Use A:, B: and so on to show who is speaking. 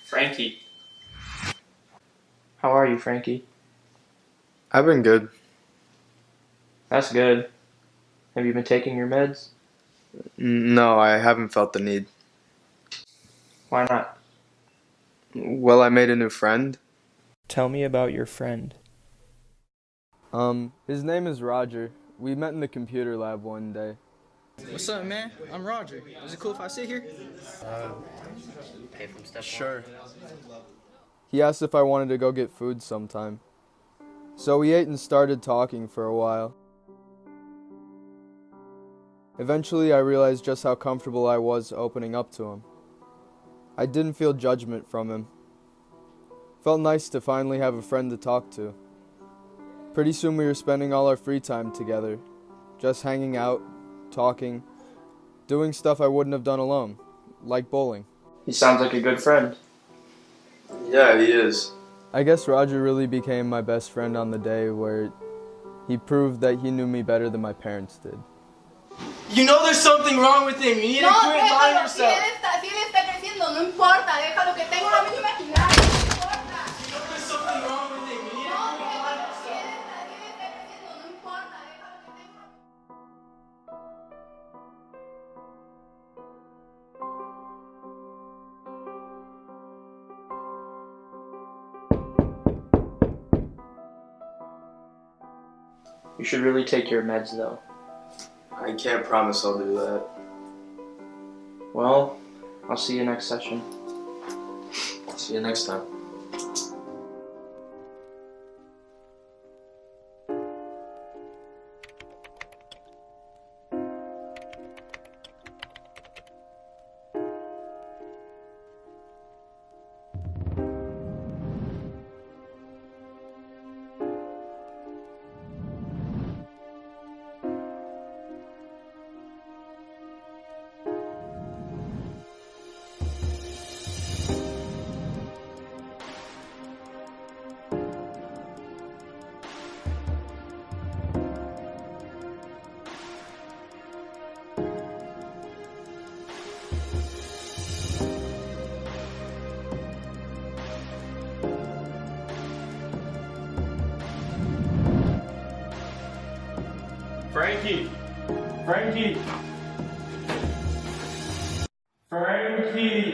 A: Frankie. How are you, Frankie?
B: I've been good.
A: That's good. Have you been taking your meds?
B: No, I haven't felt the need.
A: Why not?
B: Well, I made a new friend.
A: Tell me about your friend.
B: His name is Roger. We met in the computer lab one day.
C: What's up, man? I'm Roger. Is it cool if I sit here?
B: Sure. He asked if I wanted to go get food sometime. So we ate and started talking for a while. Eventually, I realized just how comfortable I was opening up to him. I didn't feel judgment from him. Felt nice to finally have a friend to talk to. Pretty soon we were spending all our free time together, just hanging out, talking, doing stuff I wouldn't have done alone, like bowling.
A: He sounds like a good friend.
B: Yeah, he is. I guess Roger really became my best friend on the day where he proved that he knew me better than my parents did.
C: You know there's something wrong with him. You need to quit lying yourself.
D: Si él está creciendo, no importa, déjalo que tengo una mente imaginaria, no importa.
C: You know there's something wrong with him. You need to quit lying
D: Si
C: yourself.
D: él está creciendo, no importa, déjalo que tengo una...
A: You should really take your meds, though.
B: I can't promise I'll do that.
A: Well, I'll see you next session.
B: See you next time.
E: Frankie! Frankie! Frankie!